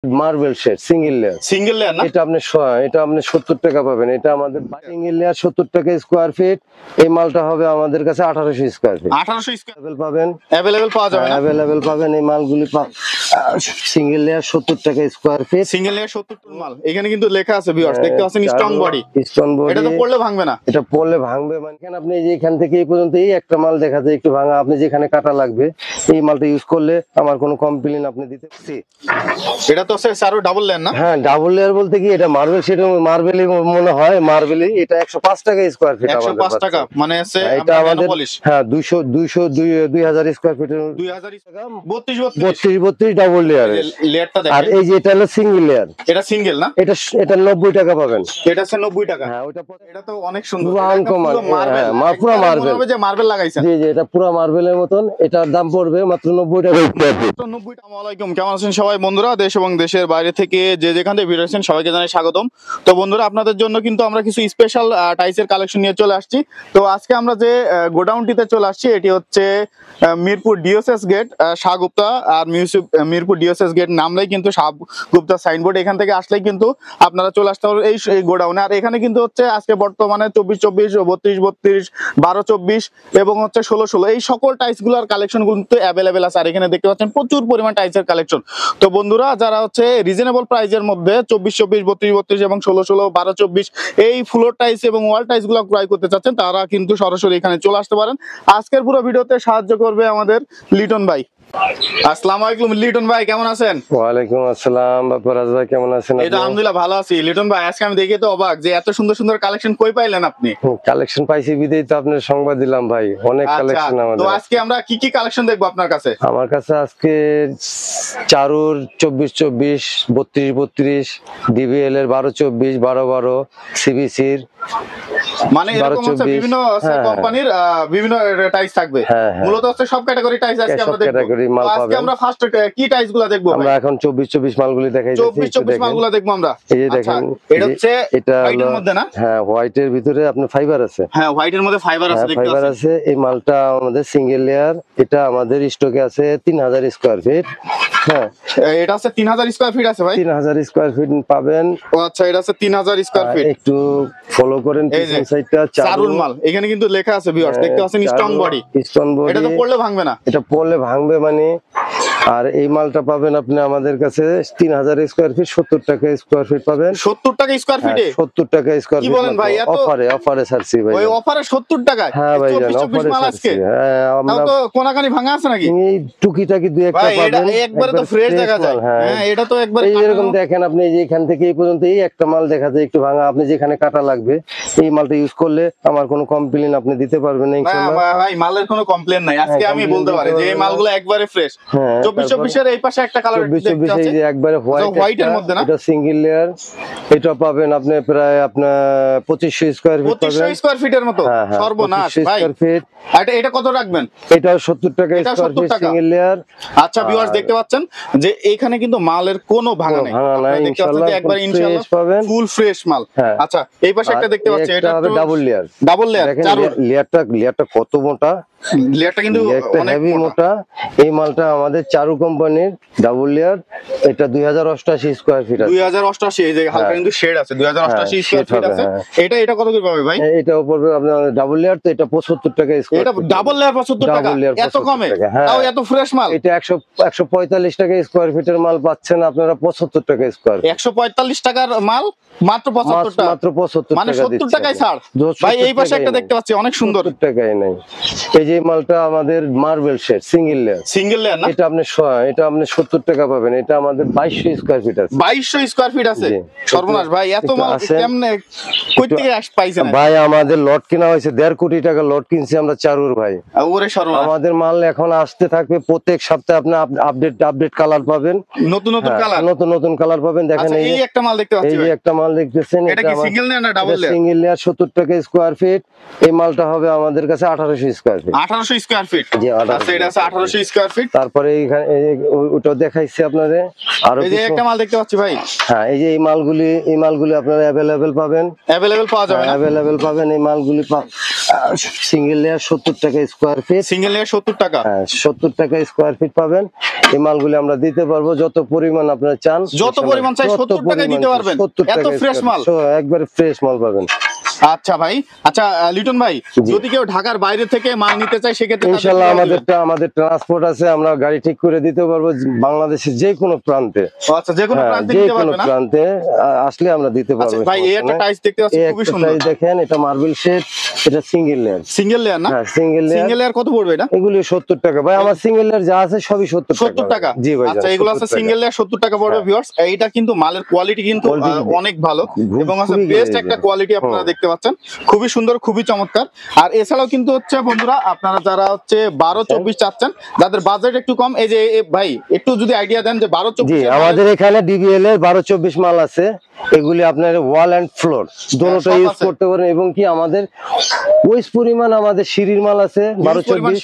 Marble shade single layer না, এটা আপনি 70 টাকা পাবেন। এটা আমাদের সিঙ্গেল লেয়ার 70 টাকা স্কয়ার ফিট। এই মালটা হবে আমাদের কাছে 1800 স্কয়ার ফিট। 1800 স্কয়ার পাবেন, अवेलेबल পাওয়া যাবে না? अवेलेबल পাবেন। এই মালগুলি সিঙ্গেল লেয়ার 70 টাকা square feet. Single layer 70 ton মাল। এখানে কিন্তু লেখা আছে ভিউয়ার্স, দেখতে পাচ্ছেন স্ট্রং বডি। এটা তো পড়লে ভাঙবে না? এটা পড়লে ভাঙবে মানে কেন, আপনি যে এখান থেকে এই পর্যন্ত এই একটা মাল দেখা যায় একটু ভাঙা, আপনি যেখানে কাটা লাগবে এই মালটা ইউজ করলে আমার কোনো কমপ্লেইন আপনি দিতে পারছি। এটা তো স্যার আরো ডাবল লেয়ার না? হ্যাঁ, ডাবল লেয়ার বলতে কি এটা মার্বেল শেড, মার্বেলই মনে হয় মার্বেলই। এটা 105 টাকা স্কয়ার ফিট। 105 টাকা মানে আছে এটা আমাদের। হ্যাঁ, 2000 স্কয়ার ফিট, 2000 টাকা 32 ডাবল লেয়ার। লেয়ারটা দেখেন। আর এই যে এটা হলো সিঙ্গেল লেয়ার। এটা সিঙ্গেল না? এটা 90 টাকা পাবেন। এটা আছে 90 টাকা। হ্যাঁ, ওটা এটা তো অনেক সুন্দর। পুরো মার্বেল, পুরো মার্বেল। যে মার্বেল লাগাইছেন। জি, এটা পুরো মার্বেলের মতন। এটার দাম পড়বে মাত্র 90 টাকা। 90 টাকা। আসসালামু আলাইকুম, কেমন আছেন সবাই বন্ধুরা? দেশ এবং দেশের বাইরে থেকে যে যেখান থেকে ভিডিও দেখছেন সবাইকে জানাই স্বাগতম। তো বন্ধুরা, আপনাদের জন্য কিন্তু আমরা কিছু স্পেশাল টাইলসের কালেকশন নিয়ে চলে আসছি। তো আজকে আমরা যে গোডাউনটিতে চলে আসছি এটি হচ্ছে মিরপুর ডিওএসএস গেট, শাহগুপ্তা। আর মিরপুর ডিওএসএস গেট নামলেই কিন্তু শাহগুপ্তা সাইনবোর্ড, এখান থেকে আসলেই কিন্তু আপনারা চলে আসতে পারবেন এই গোডাউনে। আর এখানে কিন্তু হচ্ছে আজকে বর্তমানে 24-24, 32-32, 12-24 এবং হচ্ছে 16-16 এই সকল টাইলস গুলোর কালেকশন কিন্তু অ্যাভেলেবেল আছে। আর এখানে দেখতে পাচ্ছেন প্রচুর পরিমাণ টাইলসের কালেকশন। তো বন্ধুরা, যারা হচ্ছে রিজনেবল প্রাইসের মধ্যে 24-24, 32-32 এবং 16-16, 12-24 এই ফ্লোর টাইলস এবং ওয়াল টাইলস গুলো ক্রয় করতে চাচ্ছেন, তারা কিন্তু সরাসরি এখানে চলে আসতে পারেন। আজকের পুরো ভিডিওতে সাহায্য করবে আমাদের লিটন ভাই। আসসালামু আলাইকুম লিটন ভাই, কেমন আছেন? ওয়ালাইকুম আসসালাম বাবরাজ ভাই, কেমন আছেন? এই তো আলহামদুলিল্লাহ ভালো আছি। লিটন ভাই, আজকে আমি দেখে তো অবাক যে এত সুন্দর সুন্দর কালেকশন কই পাইলেন আপনি? কালেকশন পাইছি বিদেই তো আপনার সংবাদ দিলাম ভাই, অনেক কালেকশন আমাদের। তো আজকে আমরা কি কি কালেকশন দেখবো আপনার কাছে? আমার কাছে আজকে চারুর 24-24, 32-32, ডিবিএল এর 12-24, 12-12, সিবিসির মানে এরকম হচ্ছে বিভিন্ন কোম্পানির বিভিন্ন টাইলস থাকবে। মূলত হচ্ছে সব ক্যাটাগরি টাইলস আজকে আমরা দেখব। আজকে আমরা ফার্স্ট কি টাইলস গুলো দেখবো? আমরা এখন 24-24 মালগুলি দেখাই যাচ্ছি। 24-24 মালগুলো দেখবো আমরা। এই যে দেখেন, এটা হচ্ছে হোয়াইটের মধ্যে না? হ্যাঁ, হোয়াইটের ভিতরে আপনার ফাইবার আছে। হ্যাঁ, হোয়াইটের মধ্যে ফাইবার আছে, দেখতে ফাইবার আছে। এই মালটা আমাদের সিঙ্গেল লেয়ার, এটা আমাদের স্টকে আছে 3000 স্কয়ার ফিট। হ্যাঁ, এটা আছে 3000 স্কয়ার ফিট আছে ভাই। 3000 স্কয়ার ফিট পাবেন। ও আচ্ছা, এটা আছে 3000 স্কয়ার ফিট। একটু ফলো করেন পিছন সাইডটা। চারুল মাল, এখানে কিন্তু লেখা আছে ভিউয়ার্স, দেখতে পাচ্ছেন স্ট্রং বডি। এটা তো পড়লে ভাঙবে না? এটা পড়লে ভাঙবে মানে। আর এই মালটা পাবেন আপনি আমাদের কাছে 3000 স্কয়ার ফিট 70 টাকা স্কয়ার ফিট পাবেন। 70 টাকা স্কয়ার ফিটে? 70 টাকা স্কয়ার ফিট। কি বলেন ভাই, এত অফারে ছাড়ছি ভাই। ওই অফারে 70 টাকায়? হ্যাঁ ভাই, অফারে ছাড়ছি। হ্যাঁ, আমরা তো কোনাকানি ভাঙা আছে নাকি? এই টুকিটাকি দুই একটা পাবেন। এটা একবারে তো ফ্রেশ দেখা যায়। হ্যাঁ, এটা তো একবারে এরকম দেখেন, আপনি যে এখান থেকে এই পর্যন্ত এই একটা মাল দেখা যায় একটু ভাঙা, আপনি যেখানে কাটা লাগবে এই মালটা ইউজ করলে আমার কোনো কমপ্লেইন আপনি দিতে পারবেন না ইনশাআল্লাহ। না ভাই, মালের কোনো কমপ্লেইন নাই। আজকে আমি বলতে পারি যে এই মালগুলো একবারে ফ্রেশ। 24-24 এর এই পাশে একটা কালার 24-24 এই যে একবারে হোয়াইটের মধ্যে না, এটা সিঙ্গেল লেয়ার। এটা পাবেন আপনি প্রায় আপনার 2500 স্কয়ার ফিট পাবেন। 2500 স্কয়ার ফিটের মতো? সর্বনাশ ভাই। এটা কত রাখবেন? এটা 70 টাকা স্কয়ার ফিট সিঙ্গেল লেয়ার। আচ্ছা ভিউয়ার্স, দেখতে পাচ্ছেন যে এখানে কিন্তু মালের কোনো ভাঙা নাই। ইনশাআল্লাহ একবার ইনশাআল্লাহ পাবেন, ফুল ফ্রেশ মাল। আচ্ছা, এই পাশে একটা দেখতে পাচ্ছি, এটা হবে ডাবল লেয়ার। লেয়ারটা কত মোটা, লেয়ারটা কিন্তু অনেক হেভি মোটা। এই মালটা আমাদের চারু কোম্পানির ডাবল লেয়ার। এটা 2088 স্কয়ার ফিট আছে। 2088, এই যে হালকা কিন্তু শেড আছে, 2088 স্কয়ার ফিট আছে। এটা কত করে পাবে ভাই? এটাও পড়বে আপনার ডাবল লেয়ার, তো এটা 75 টাকা স্কয়ার। এটা ডাবল লেয়ার 75 টাকা? এত কমে? তাও এত ফ্রেশ মাল? এটা 145 টাকা স্কয়ার ফিটের মাল পাচ্ছেন আপনারা 75 টাকা স্কয়ার। 145 টাকার মাল মাত্র 75 টাকা? মাত্র 75 টাকা, মানে 70 টাকায় ছাড় ভাই। এই পাশে একটা দেখতে পাচ্ছি অনেক সুন্দর, 70 টাকায় নাই। এই যে মালটা আমাদের মার্বেল শেড সিঙ্গেল লেয়ার না, এটা আপনি 70 টাকা পাবেন। এটা আমাদের 2200 স্কয়ার ফিট আছে। 2200 স্কয়ার ফিট আছে? সর্বনাশ ভাই, এত মাল কেমনে কই থেকে পাইছেন ভাই? আমাদের লট কিনা হয়েছে 1.5 কোটি টাকা লট কিনছি আমরা চারুর ভাই। ওরে সর্বনাশ। আমাদের মাল এখন আসতে থাকবে, প্রত্যেক সপ্তাহে আপনি আপডেট কালার পাবেন, নতুন কালার পাবেন। দেখেন এই একটা মাল দেখতে পাচ্ছি, এই যে একটা মাল দেখতেছেন, এটা কি সিঙ্গেল লেয়ার না ডাবল লেয়ার? সিঙ্গেল লেয়ার 70 টাকা স্কয়ার ফিট। এই মালটা হবে আমাদের কাছে 1800 স্কয়ার ফিট। 1800 square feet? আচ্ছা, এটা আছে 1800 স্কয়ার ফিট। তারপরে এইখানে ওটা দেখাইছি আপনাদের। আর এই যে একটা মাল দেখতে পাচ্ছি ভাই। হ্যাঁ, এই যে এই মালগুলি আপনারা अवेलेबल পাবেন। अवेलेबल পাওয়া যাবে না? अवेलेबल পাবেন। এই মালগুলি সিঙ্গেল লেয়ার 70 টাকা স্কোয়ার ফিট। সিঙ্গেল লেয়ার 70 টাকা। হ্যাঁ 70 টাকা স্কোয়ার ফিট পাবেন। এই মালগুলো আমরা দিতে পারবো যত পরিমাণ আপনারা চান, যত পরিমাণ চাই 70 টাকায় দিতে পারবেন। 70 এত টাকা ফ্রেশ মাল, একবারে ফ্রেশ মাল পাবেন। আচ্ছা ভাই, আচ্ছা লিটন ভাই, যদি কেউ ঢাকার বাইরে থেকে মাল নিতে চায় সেক্ষেত্রে ইনশাআল্লাহ আমাদের ট্রান্সপোর্ট আছে, আমরা গাড়ি ঠিক করে দিতে পারবো বাংলাদেশের যে কোনো প্রান্তে। আচ্ছা, যে কোনো প্রান্তে দিতে পারবেন না? প্রান্তে আসলে আমরা দিতে পারবো। আচ্ছা ভাই, এই একটা টাইলস দেখতে পাচ্ছি খুবই সুন্দর। দেখেন এটা মার্বেল শেড, এটা সিঙ্গেল লেয়ার। সিঙ্গেল লেয়ার না? হ্যাঁ সিঙ্গেল লেয়ার। সিঙ্গেল লেয়ার কত পড়বে এটা? এগুলি 70 টাকা ভাই। আমার সিঙ্গেল লেয়ার যা আছে সবই 70 টাকা। জি ভাই। আচ্ছা, এগুলো আছে সিঙ্গেল লেয়ার 70 টাকা পড়বে ভিউয়ার্স। এইটা কিন্তু মালের কোয়ালিটি কিন্তু অনেক ভালো এবং আছে বেস্ট একটা কোয়ালিটি আপনারা দেখতে পাচ্ছেন, খুবই সুন্দর, খুবই চমৎকার। আর এছাড়াও কিন্তু হচ্ছে বন্ধুরা, আপনারা যারা হচ্ছে 12-24 চাচ্ছেন, যাদের বাজেট একটু কম, এই যে ভাই একটু যদি আইডিয়া দেন যে 12-24। জি, আমাদের এখানে ডিবিএল এর 12-24 মাল আছে। এগুলি আপনার ওয়াল এন্ড ফ্লোর দুটোটা ইউজ করতে পারেন, এবং কি আমাদের ওই পরিমাণ আমাদের সিঁড়ির মাল আছে 12-24।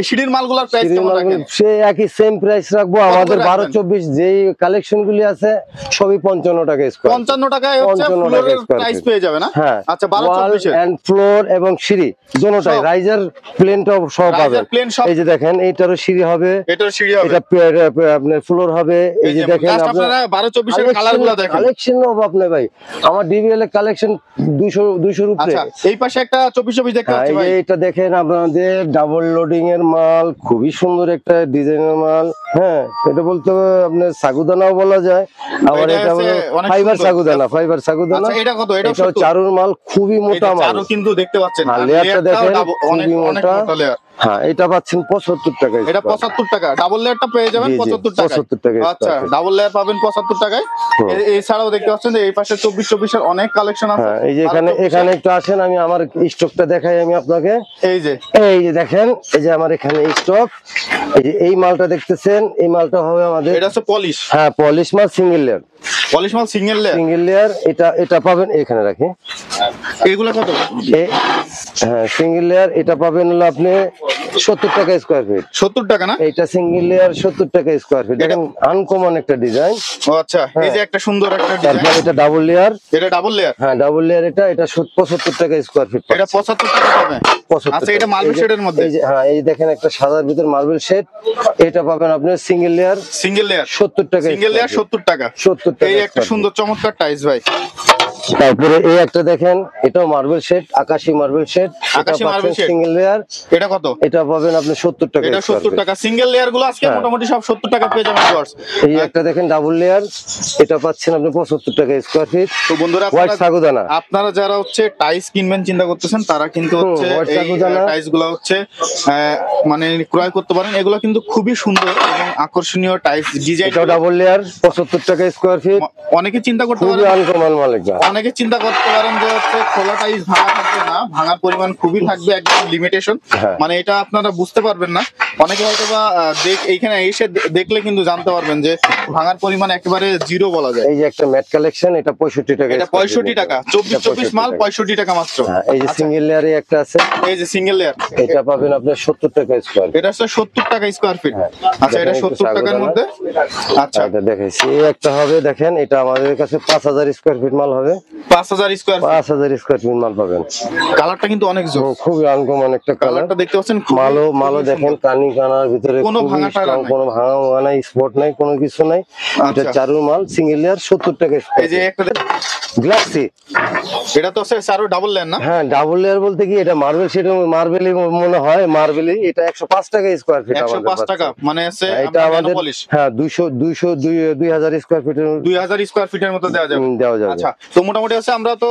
সিঁড়ির মালগুলোর প্রাইস কেমন রাখেন? সে একই সেম প্রাইস রাখবো। আমাদের 12-24 যেই কালেকশন গুলি আছে সবই 55 টাকা স্কয়ার। 55 টাকায় হচ্ছে ফ্লোরের প্রাইস পেয়ে যাবে না? হ্যাঁ। আচ্ছা, 12-24 এন্ড ফ্লোর এবং সিঁড়ি দুটোটাই, রাইজার প্লেনটাও সব পাবেন। এই যে দেখেন এইটারও সিঁড়ি হবে, এটারও সিঁড়ি হবে, এটা আপনার ফ্লোর হবে। এই যে দেখেন আপনারা 12-24 এর কালারগুলো দেখেন, কালেকশন অভাব নেই ভাই। আমার ডিবিএল এর কালেকশন 200 এর উপরে। আচ্ছা, এই পাশে একটা 24-24 দেখতে পাচ্ছি ভাই। এটা দেখেন আপনাদের ডাবল লোডিং এর মাল, খুবই সুন্দর একটা ডিজাইনের মাল। হ্যাঁ, এটা বলতে আপনার সাগুদানাও বলা যায়, আবার এটা ফাইবার সাগুদানা, ফাইবার সাগুদানা। আচ্ছা, এটা কত? এটা চারুর মাল, খুবই মোটা মাল। চারু কিন্তু দেখতে পাচ্ছেন, লেয়ারটা দেখেন অনেক মোটা লেয়ার। হ্যাঁ, এটা পাচ্ছেন 75 টাকা। এটা 75 টাকা। ডাবল লেয়ারটা পেয়ে যাবেন 75 টাকায়। 75 টাকা। আচ্ছা, ডাবল লেয়ার পাবেন 75 টাকায়। এছাড়াও দেখতে পাচ্ছেন যে এই পাশে 24-24 এর অনেক কালেকশন আছে। হ্যাঁ, এই যে এখানে একটু আসেন, আমি আমার স্টকটা দেখাই আমি আপনাকে। এই যে দেখেন, এই যে আমার এখানে স্টক, এই যে এই মালটা দেখতেছেন, এই মালটা হবে আমাদের, এটা হচ্ছে পলিশ। হ্যাঁ, পলিশ মাল, সিঙ্গেল লেয়ার। পলিশ মাল সিঙ্গেল লেয়ার, সিঙ্গেল লেয়ার। এটা পাবেন এখানে রাখি। এগুলো কত? হ্যাঁ, সিঙ্গেল লেয়ার এটা পাবেন হলো আপনি 70 টাকা স্কয়ার ফিট। 70 টাকা না? এইটা সিঙ্গেল লেয়ার 70 টাকা স্কয়ার ফিট। দেখেন আনকমন একটা ডিজাইন। ও আচ্ছা, এই যে একটা সুন্দর একটা ডিজাইন। তারপর এটা ডাবল লেয়ার। এটা ডাবল লেয়ার? হ্যাঁ, ডাবল লেয়ার। এটা 75 টাকা স্কয়ার ফিট। এটা 75 টাকা পাবে। আচ্ছা, এটা মার্বেল শেডের মধ্যে। এই যে, হ্যাঁ, এই দেখেন একটা সাদার ভিতর মার্বেল শেড। এটা পাবেন আপনি সিঙ্গেল লেয়ার। সিঙ্গেল লেয়ার 70 টাকা। সিঙ্গেল লেয়ার 70 টাকা। 70 টাকা। এই একটা সুন্দর চমৎকার টাইলস ভাই। তারপরে এই একটা দেখেন, এটাও মার্বেল শেড, আকাশী মার্বেল শেড। আকাশী মার্বেল শেড সিঙ্গেল লেয়ার। এটা কত? এটা পাবেন আপনি 70 টাকা। এটা 70 টাকা। সিঙ্গেল লেয়ার গুলো আজকে মোটামুটি সব 70 টাকা পেয়ে যাবেন ভিউয়ার্স। এই একটা দেখেন ডাবল লেয়ার, এটা পাচ্ছেন আপনি 75 টাকা স্কয়ার ফিট। তো বন্ধুরা, আপনারা যারা হচ্ছে টাইলস কিনবেন চিন্তা করতেছেন, তারা কিন্তু হচ্ছে এই টাইলস গুলো হচ্ছে মানে ক্রয় করতে পারেন। এগুলো কিন্তু খুবই সুন্দর এবং আকর্ষণীয় টাইলস ডিজাইন। এটা ডাবল লেয়ার 75 টাকা স্কয়ার ফিট। অনেকে চিন্তা করতে পারেন, আনকমন মালিক, অনেকে চিন্তা করতে পারেন যে হচ্ছে খোলা টাইলস ভাঙা থাকবে না, ভাঙার পরিমাণ খুবই থাকবে, একদম লিমিটেশন। মানে এটা আপনারা বুঝতে পারবেন না। অনেকে হয়তো বা এইখানে এসে দেখলে কিন্তু জানতে পারবেন যে ভাঙার পরিমাণ একেবারে জিরো বলা যায়। এই যে একটা ম্যাট কালেকশন, এটা 65 টাকা। এটা 65 টাকা। 24-24 মাল 65 টাকা মাত্র। এই যে সিঙ্গেল লেয়ারে একটা আছে, এই যে সিঙ্গেল লেয়ার, এটা পাবেন আপনি 70 টাকা স্কয়ার। এটা হচ্ছে 70 টাকা স্কয়ার ফিট। আচ্ছা, এটা 70 টাকার মধ্যে। আচ্ছা, এটা দেখাইছি। এই একটা হবে, দেখেন এটা আমাদের কাছে 5000 স্কয়ার ফিট মাল হবে। 5000 স্কয়ার ফিট, 5000 স্কয়ার ফিট মাল পাবেন। কালারটা কিন্তু অনেক জোর, খুবই আনকমন একটা কালার। কালারটা দেখতে পাচ্ছেন, মালো দেখেন, কানি কানার ভিতরে কোনো ভাঙাটা নাই, কোনো ভাঙা নাই, স্পট নাই, কোনো কিছু নাই। এটা চারুর মাল, সিঙ্গেল লেয়ার 70 টাকা। এই যে একটা গ্লাসি, এটা তো হচ্ছে চারু ডাবল লেয়ার না? হ্যাঁ, ডাবল লেয়ার বলতে কি এটা মার্বেল শেড, মার্বেলই মনে হয়, মার্বেলই। এটা 105 টাকা স্কয়ার ফিট। 105 টাকা মানে আছে এটা আমাদের, হ্যাঁ, 2000 স্কয়ার ফিটের, 2000 স্কয়ার ফিটের মতো দেওয়া যাবে। আচ্ছা, তো মোটামুটি আছে, আমরা তো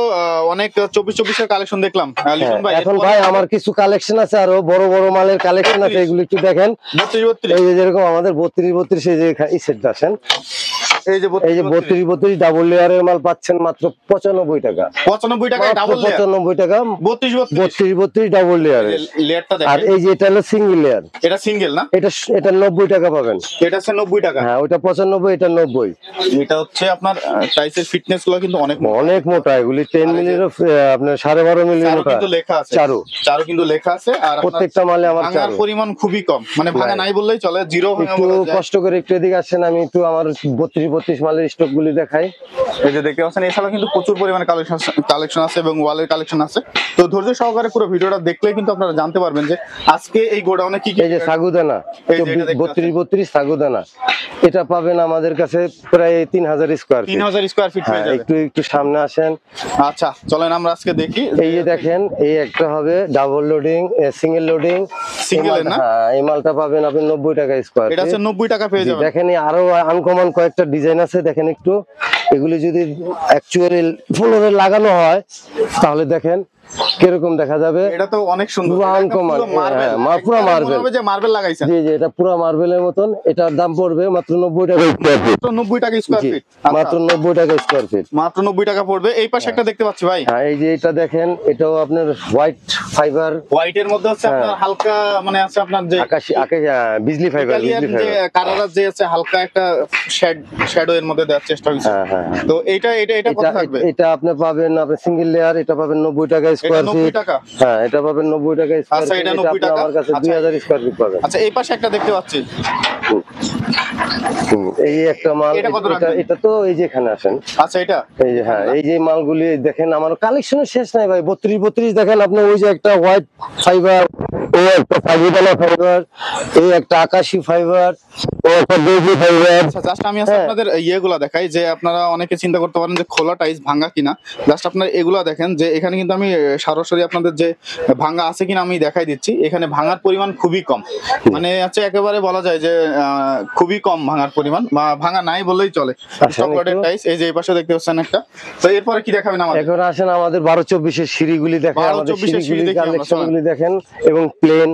অনেক 24-24 এর কালেকশন দেখলাম লিটন ভাই। এখন ভাই আমার কিছু কালেকশন আছে, আরো বড় বড় মালের কালেকশন আছে, এগুলো একটু দেখেন। 32-32, এই যে যেরকম আমাদের 32-32, এই যে এই সেটটা আসেন, এই যে 32-32 ডাবল লেয়ারের মাল পাচ্ছেন মাত্র 95 টাকা। 95 টাকায় ডাবল লেয়ার, 95 টাকা। 32-32 ডাবল লেয়ারের লেয়ারটা দেখেন। আর এই যে এটা হলো সিঙ্গেল লেয়ার, এটা সিঙ্গেল না? এটা 90 টাকা পাবেন। এটা হচ্ছে 90 টাকা। হ্যাঁ, ওটা 95, এটা 90। এটা হচ্ছে আপনার টাইলসের ফিটনেস গুলো কিন্তু অনেক মোটা, এগুলি 10 মিলির, আপনার 12.5 মিলি মোটা। কিন্তু লেখা আছে চারু কিন্তু লেখা আছে। আর প্রত্যেকটা মালে আমার ভাঙার পরিমাণ খুবই কম, মানে ভাঙা নাই বললেই চলে, জিরো ভাঙা বলা যায়। কষ্ট করে একটু এদিকে আসেন, আমি একটু আমার 32-32 মালের স্টক গুলি দেখাই। এই যে দেখতে পাচ্ছেন, এছাড়া কিন্তু প্রচুর পরিমাণে কালেকশন আছে এবং ওয়ালের কালেকশন আছে। তো ধৈর্য সহকারে পুরো ভিডিওটা দেখলে কিন্তু আপনারা জানতে পারবেন যে আজকে এই গোডাউনে কি কি। এই যে সাগুদানা 32 সাগুদানা, এটা পাবেন আমাদের কাছে প্রায় 3000 স্কয়ার ফিট। 3000 স্কয়ার ফিট হয়ে যাবে। একটু সামনে আসেন। আচ্ছা চলেন আমরা আজকে দেখি। এই যে দেখেন, এই একটা হবে double loading, single loading. Single না? হ্যাঁ, এই মালটা পাবেন আপনি 90 টাকা স্কয়ার ফিট। এটা আছে 90 টাকা পেয়ে যাবেন। দেখেন আরো আনকমন কয়েকটা ডিজাইন আছে, দেখেন একটু। এগুলি যদি অ্যাকচুয়ালি ফ্লোরে লাগানো হয় তাহলে দেখেন কিরকম দেখা যাবে। এটা তো অনেক সুন্দর, পুরো আনকমন, পুরো মার্বেল, যে মার্বেল লাগাইছেন। জি জি, এটা পুরো মার্বেলের মতন। এটার দাম পড়বে মাত্র 90 টাকা স্কয়ার ফিট। মাত্র 90 টাকা স্কয়ার ফিট। মাত্র 90 টাকা স্কয়ার ফিট, মাত্র 90 টাকা পড়বে। এই পাশে একটা দেখতে পাচ্ছি ভাই। হ্যাঁ, এই যে এটা দেখেন, এটাও আপনার হোয়াইট ফাইবার। হোয়াইটের মধ্যে হচ্ছে আপনার হালকা মানে আছে আপনার যে আকাশী বিজলি ফাইবার, ইটালিয়ান যে কালার যে আছে হালকা একটা শ্যাডো এর মধ্যে দেওয়ার চেষ্টা হইছে। হ্যাঁ। তো এটা কত থাকবে? এটা আপনি পাবেন, আপনি সিঙ্গেল লেয়ার, এটা পাবেন 90 টাকা স্কয়ার ফিট। 90 টাকা। হ্যাঁ, এটা পাবেন 90 টাকা স্কয়ার আচ্ছা, ফিট। এটা এটা 90 টাকা। আমার কাছে 2000 স্কয়ার ফিট পাবেন। আচ্ছা, এই পাশে একটা দেখতে পাচ্ছি। এই একটা মাল, এটা তো এই যে এখানে আসেন। আচ্ছা, এটা এই যে, হ্যাঁ, এই যে মালগুলি দেখেন, আমার কালেকশনের শেষ নাই ভাই। 32 দেখেন আপনি, ওই যে একটা হোয়াইট ফাইবার, এই একটা সাগুদানা ফাইবার, এই একটা আকাশী ফাইবার, এই একটা বেজি ফাইবার। আচ্ছা, জাস্ট আমি আপনাদের ইয়েগুলা দেখাই যে আপনারা অনেকে চিন্তা করতে পারেন যে খোলা টাইস ভাঙা কিনা। জাস্ট আপনারা এগুলা দেখেন যে এখানে কিন্তু আমি সরাসরি আপনাদের যে ভাঙা আছে কিনা আমি দেখাই দিচ্ছি। এখানে ভাঙার পরিমাণ খুবই কম, মানে হচ্ছে একেবারে বলা যায় যে খুবই কম ভাঙার পরিমাণ, বা ভাঙা নাই বললেই চলে। স্টক লটের টাইস এই যে এই পাশে দেখতে পাচ্ছেন একটা। তো এরপরে কি দেখাবেন আমাদের? এখন আসেন আমাদের 12-24 এর সিঁড়িগুলি দেখেন, আমাদের 12-24 সিঁড়িগুলি কালেকশনগুলি দেখেন, এবং প্লেন,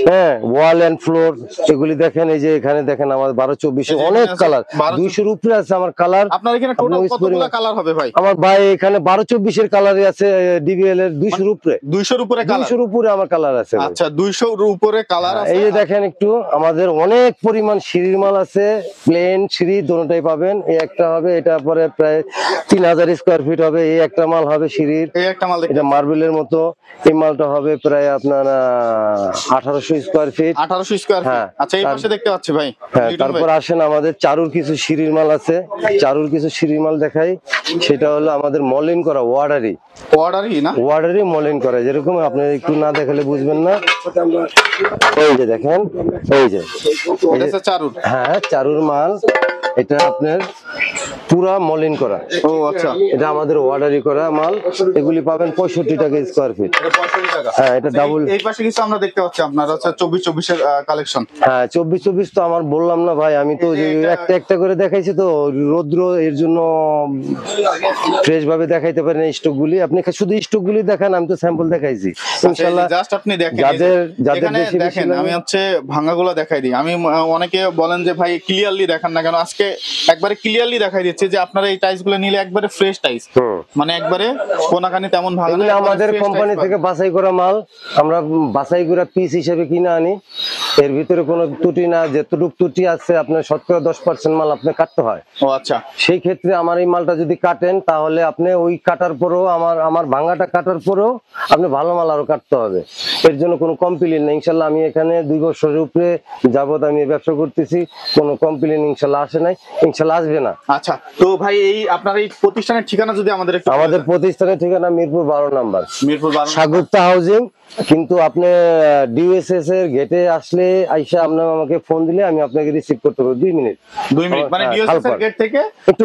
হ্যাঁ, ওয়াল এন্ড ফ্লোর এগুলি দেখেন। এই যে এখানে দেখেন আমাদের 12-24 অনেক কালার, 200 উপরে আছে আমার কালার। আপনার এখানে টোটাল কতগুলো কালার হবে ভাই? আমার ভাই এখানে 12-24 এর কালারই আছে, ডিবিএল এর 200 উপরে। 200 উপরে কালার? 200 উপরে আমার কালার আছে। আচ্ছা, 200 উপরে কালার আছে। এই যে দেখেন একটু, আমাদের অনেক পরিমাণ সিঁড়ির মাল আছে, প্লেন সিঁড়ি দোনোটাই পাবেন। এই একটা হবে, এটা পরে প্রায় 3000 স্কয়ার ফিট হবে। এই একটা মাল হবে সিঁড়ির, এই একটা মাল এটা মার্বেলের মতো। এই মালটা হবে প্রায় আপনার 1800 স্কয়ার ফিট। 1800 square feet. হ্যাঁ, আচ্ছা, এই পাশে দেখতে পাচ্ছি ভাই। হ্যাঁ, তারপর আসেন আমাদের চারুর কিছু সিঁড়ির মাল আছে। চারুর কিছু সিঁড়ির মাল দেখাই। সেটা হলো আমাদের মলিন করা ওয়ার্ডারি না, ওয়ার্ডারি মলিন করা, যেরকম আপনি একটু না দেখালে বুঝবেন না। এই যে দেখেন, এই যে এটা হচ্ছে চারুর। হ্যাঁ, চারুর মাল। এটা আপনার পুরা মলিন করা। ও আচ্ছা, এটা আমাদের ওয়ার্ডারি করা মাল। এগুলি পাবেন 65 টাকা স্কয়ার ফিট। এটা 65 টাকা। হ্যাঁ, এটা ডাবল। এই পাশে কিছু আমরা দেখতে পাচ্ছি আপনার হচ্ছে 24 এর কালেকশন। হ্যাঁ, 24 তো আমার বললাম না ভাই, আমি তো একটা একটা করে দেখাইছি। তো রৌদ্র এর জন্য ফ্রেশ ভাবে দেখাইতে পারেন স্টক গুলি। আপনি শুধু স্টক গুলি দেখান, আমি তো স্যাম্পল দেখাইছি। ইনশাআল্লাহ জাস্ট আপনি দেখেন, যাদের এখানে দেখেন, আমি হচ্ছে ভাঙাগুলো দেখাই দিই। আমি অনেকে বলেন যে ভাই ক্লিয়ারলি দেখান না কেন, আজকে একবারে ক্লিয়ারলি দেখাই দিচ্ছি যে আপনারা এই টাইলস গুলো নিলে একবারে ফ্রেশ টাইলস, মানে একবারে কোনাকানি তেমন ভাঙা না। আমাদের কোম্পানি থেকে বাছাই করা মাল, আমরা বাছাই করে পিস হিসেবে কিনে আনি। এর ভিতরে কোনো ত্রুটি না, যেটুকু ত্রুটি আছে আপনার 10% মাল আপনি কাটতে হয়। ও আচ্ছা, সেই ক্ষেত্রে আমার এই মালটা যদি কাটেন, তাহলে আপনি ওই কাটার পরেও আমার ভাঙাটা কাটার পরেও আপনি ভালো মাল আরো কাটতে হবে। এর জন্য কোনো কমপ্লেইন নেই। ইনশাল্লাহ আমি এখানে 2 বছরের উপরে যাবত আমি ব্যবসা করতেছি, কোনো কমপ্লেইন ইনশাল্লাহ আসে নাই, ইনশাল্লাহ আসবে না। আচ্ছা, তো ভাই এই আপনার এই প্রতিষ্ঠানের ঠিকানা যদি আমাদের একটু। আমাদের প্রতিষ্ঠানের ঠিকানা মিরপুর 12 নাম্বার, মিরপুর 12 সাগুপ্তা হাউজিং। কিন্তু আপনি ডিএসএস এর গেটে আসলে আইসা আপনার আমাকে ফোন দিলে আমি আপনাকে রিসিভ করতে পারবো 2 মিনিট। 2 মিনিট মানে ডিএসএস এর গেট থেকে একটু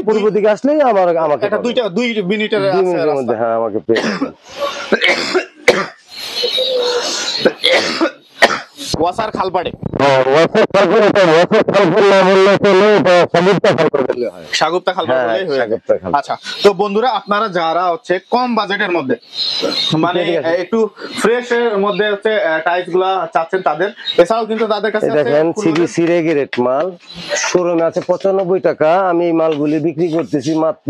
পূর্ব দিকে আসলেই আমাকে এটা 2 মিনিটের মধ্যে, হ্যাঁ, আমাকে পেয়ে যাবেন। ওয়াসার খালপাড়ে। সাগুপ্তা খালপাড়ে হয়ে যায়। আচ্ছা, তো বন্ধুরা আপনারা যারা হচ্ছে কম বাজেটের মধ্যে, মানে একটু ফ্রেশ এর মধ্যে হচ্ছে টাইলস গুলা চাচ্ছেন, তাদের এছাড়াও কিন্তু তাদের কাছে দেখেন সিবিসি রেগেরেট মাল শোরুমে আছে 95 টাকা। আমি এই মালগুলি বিক্রি করতেছি মাত্র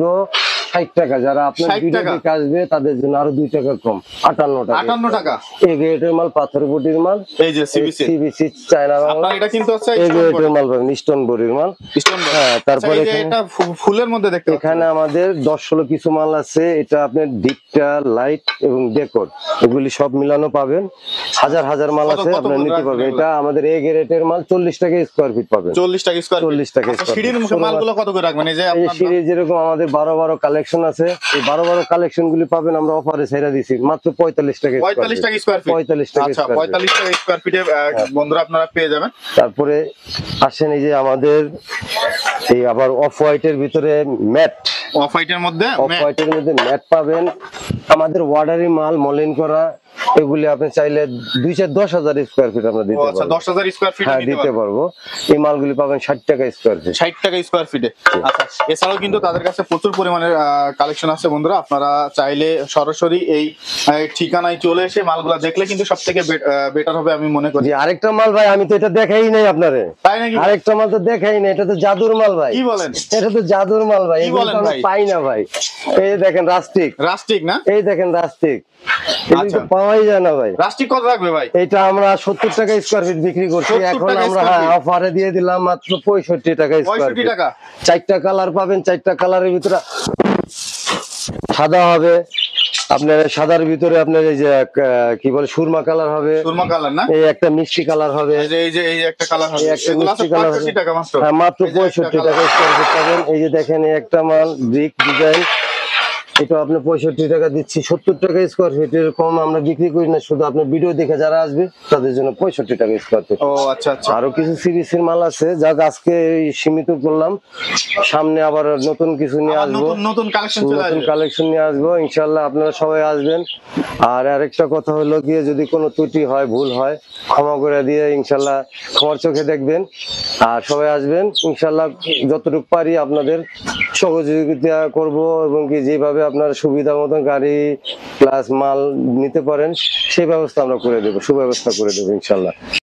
টাকা, যারা আপনার 60 ভিডিও টাকা? দেখে আসবে তাদের জন্য আরো 2 টাকা কম, 58 টাকা। 58 টাকা। এই গ্রেডের মাল, পাথর বডির মাল, এই যে সিবিসি সিবিসি চায়না আপনার বাংলা, এটা কিন্তু হচ্ছে এই গ্রেডের মাল পাবেন, স্টোন বডির মাল। Stone body. হ্যাঁ, তারপরে আচ্ছা, এই যে এখানে- এটা ফুলের মধ্যে দেখতে পাচ্ছি। এখানে আমাদের 10-16 কিছু মাল আছে, এটা আপনার ডিপটা, লাইট এবং ডেকোর এগুলি সব মিলানো পাবেন। হাজার হাজার মাল কত আছে, কত আপনারা করে নিতে রাখবেন পারবেন। এগুলা? এটা আমাদের এ গ্রেডের মাল 40 টাকা স্কয়ার ফিট পাবেন। 40 টাকা স্কয়ার 40 টাকা আচ্ছা, স্কয়ার সিঁড়ির ফিট। মুখে মালগুলো কত করে রাখবেন? এই যে এই যে আপনার সিরিজ যেরকম আমাদের 12 কালেকশন আছে, এই 12 কালেকশন গুলি পাবেন আমরা অফারে ছেড়ে দিছি মাত্র 45 টাকা 45 টাকা স্কয়ার ফিট। 45 টাকা আচ্ছা, স্কয়ার ফিট। 45 টাকা স্কয়ার ফিটে বন্ধুরা আপনারা পেয়ে যাবেন। তারপরে আসেন এই যে আমাদের এই আবার অফ হোয়াইটের ভিতরে ম্যাট, অফ হোয়াইটের মধ্যে অফ হোয়াইটের মধ্যে ম্যাট পাবেন। আমাদের ওয়ার্ডারি মাল, মলিন করা, এগুলি আপনি চাইলে 2-10,000 স্কয়ার ফিট আমরা ও দিতে আচ্ছা, পারবো। 10,000 স্কয়ার ফিট হ্যাঁ, দিতে পারবো। এই মালগুলি পাবেন 60 টাকা স্কয়ার ফিট। 60 টাকা স্কয়ার ফিটে। আচ্ছা, এছাড়াও কিন্তু তাদের কাছে প্রচুর পরিমাণের কালেকশন আছে বন্ধুরা। আপনারা চাইলে সরাসরি এই ঠিকানায় চলে এসে মালগুলা দেখলে কিন্তু সব থেকে বেটার হবে আমি মনে করি। জি, আরেকটা মাল ভাই, আমি তো এটা দেখাই নাই আপনারে। তাই নাকি? আরেকটা মাল তো দেখাই নাই, এটা তো জাদুর মাল ভাই। কি বলেন? এটা তো জাদুর মাল ভাই, কি এগুলো বলেন তো আমরা ভাই? পাই না ভাই। এই দেখেন রাস্টিক, রাস্টিক না? এই দেখেন রাস্টিক, এগুলো আচ্ছা। তো পাওয়াই যায় না ভাই। রাস্টিক কত রাখবে ভাই? এটা আমরা 70 টাকা স্কয়ার ফিট বিক্রি করছি, 70 এখন টাকা আমরা square feet? অফারে দিয়ে দিলাম মাত্র 65 টাকা স্কয়ার 65 ফিট। টাকা। 4টা কালার পাবেন, 4টা কালারের ভিতরে সাদা হবে, আপনার সাদার ভিতরে আপনার এই যে কি বলে সুরমা কালার হবে, সুরমা কালার না? এই একটা মিষ্টি কালার হবে, এই যে একটা কালার হবে। এই একটা এগুলো আছে মিষ্টি কালার 65 টাকা মাত্র। হ্যাঁ, মাত্র এই যে একটা 65 colour। টাকা স্কয়ার ফিট পাবেন। এই যে দেখেন, এই একটা মাল ব্রিক ডিজাইন, এটা আপনি 65 টাকা দিচ্ছি। 70 টাকা স্কয়ার ফিট, এর কম আমরা বিক্রি করি না। শুধু আপনার ভিডিও দেখে যারা আসবে তাদের জন্য 65 টাকা স্কয়ার ফিট। ও আচ্ছা আচ্ছা। আরো কিছু সিরিজের মাল আছে, যাক আজকে এই সীমিত করলাম, সামনে আবার নতুন কিছু নিয়ে আবার আসবো, নতুন কালেকশন চলে নতুন আসবে। কালেকশন নিয়ে আসবো ইনশাল্লাহ। আপনারা সবাই আসবেন। আর আরেকটা কথা হলো গিয়ে, যদি কোনো ত্রুটি হয়, ভুল হয়, ক্ষমা করে দিয়ে ইনশাল্লাহ ক্ষমার চোখে দেখবেন। আর সবাই আসবেন ইনশাল্লাহ, যতটুকু পারি আপনাদের সহযোগিতা করব, এবং কি যেভাবে আপনার সুবিধা মতন গাড়ি প্লাস মাল নিতে পারেন সেই ব্যবস্থা আমরা করে দেবো, সুব্যবস্থা করে দেবো ইনশাল্লাহ।